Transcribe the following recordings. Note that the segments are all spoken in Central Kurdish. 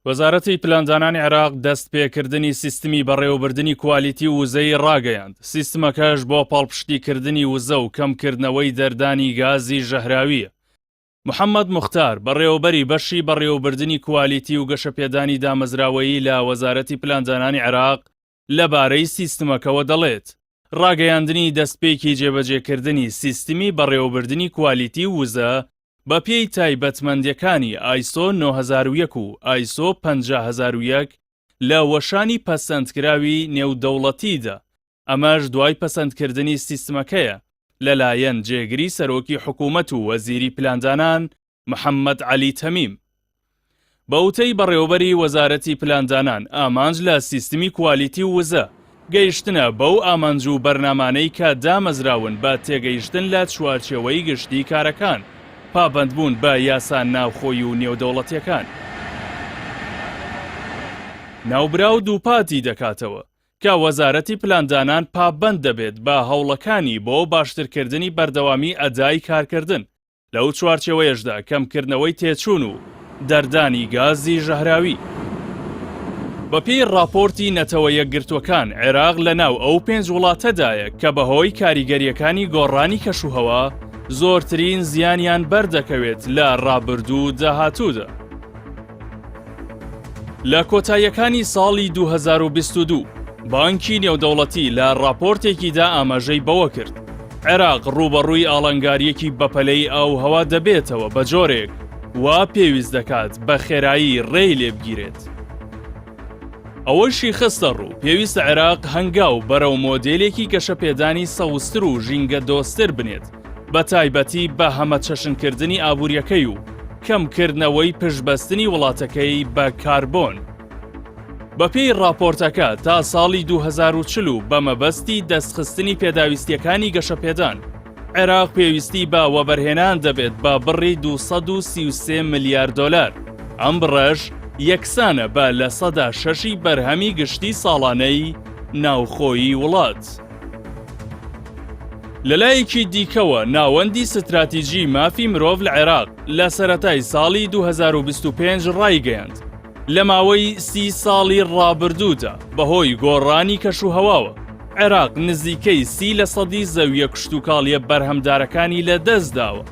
وەزارەتی پلاندانانی عێراق دەست پێکردنی سیستمی بەڕێوەبردننی کوالیتی وزەی ڕاگەیاند. سیستمەکەش بۆ پاڵپشتیکردنی وزە و کەمکردنەوەی دەردانی گازی ژەهراویە. محەممەد موختار بەڕێوەبەری بەشی بەڕێوەبردننی کوالیتی و گەشەپێدانی دامەزراوەیی لە وەزارەتی پلاندانانی عێراق لەبارەی سیستمەکەوە دەڵێت ڕاگەیاندنی دەستپێکی جێبەجێکردنی سیستمی بەڕێوەبردننی کوالیتی وزە بە پێی تایبەتمەندیەکانی ئایسۆ 9001 و ئایسۆ 50001 لە وەشانی پەسەندکراوی نێودەوڵەتیدا. ئەمەش دوای پەسەندکردنی سیستمەکەیە لەلایەن جێگری سەرۆکی حکوومەت و وەزیری پلاندانان محەممەد عەلی تەمیم. بەوتەی بەڕێوەبەری وەزارەتی پلاندانان ئامانج لە سیستمی کوالیتی وزە گەیشتنە بەو ئامانج و بەرنامانەی کە دامەزراون بە تێگەیشتن لە چوارچێوەی گشتی کارەکان، پابەندبوون بە یاسا ناوخۆی و نێودەوڵەتیەکان. ناوبرا و دووپاتی دەکاتەوە کە وەزارەتی پلاندانان پابەند دەبێت بە هەوڵەکانی بۆ باشترکردنی بەردەوامی ئەدای کارکردن لەو چوارچێوەیەشدا کەمکردنەوەی تێچوون و دەردانی گازی ژەهراوی. بەپێی راپۆرتی نەتەوە یەکگرتوەکان، عێراق لەناو ئەو 5 وڵاتەدایە کە بەهۆی کاریگەریەکانی گۆڕانی کەشوهەوا زۆرترین زیانیان بەردەکەوێت لە ڕابردوو داهاتوودا. لە کۆتاییەکانی ساڵی 2022 بانکی نێودەوڵەتی لە راپۆرتێکیدا ئاماژەی بەوە کرد عێراق ڕوبەڕووی ئاڵنگاریەکی بەپەلەی ئاوهەوا دەبێتەوە بە جۆرێک وا پێویست دەکات بە خێرایی ڕێی لێبگیرێت. ئەوەشی خستە ڕوو پێویستە عێراق هەنگاو بەرەو مۆدێلێکی گەشەپێدانی سەوستر و ژینگە دۆستر بنێت، بە تایبەتی بە هەمە چەشنکردنی ئابوووریەکەی و کەمکردنەوەی پشبەستنی وڵاتەکەی بە کاربۆن. بەپێی راپۆرتەکە تا ساڵی 2040 بە مەبەستی دەستخستنی پێداویستیەکانی گەشەپێدان، عێراق پێویستی بە وەبەرهێنان دەبێت بە بڕی 233 ملیار دۆلار. ئەم بڕەش یەکسانە بە لە 6% بەرهەمی گشتی ساڵانەی ناوخۆیی وڵات. لەلایەکی دیکەوە ناوەندی ستراتیژی مافی مرۆڤ لە عێراق لە سەرەتای ساڵی 2025 ڕایگەیاند. لە ماوەی 30 ساڵی ڕابردوودا بەهۆی گۆڕانی کەشوهەواوە عێراق نزیکەی 30% زەویە کشتوکاڵیە بەرهەمدارەکانی لە دەست داوە.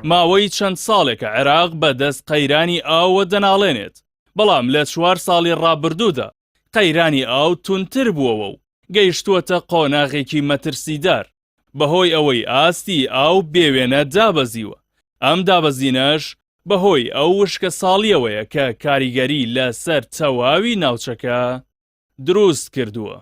ماوەی چەند ساڵێکە عێراق بەدەست قەیرانی ئاوە دەناڵێنێت، بەڵام لە 4 ساڵی ڕابردوودا قەیرانی ئاو تونتر بووەوە و گەیشتووەتە قۆناغێکی مەترسیدار بەهۆی ئەوەی ئاستی ئاو بێوێنە دابەزیوە. ئەم دابەزینەش بەهۆی ئەو وشکە ساڵیەوەیە کە کاریگەری لە سەر تەواوی ناوچەکە دروست کردووە.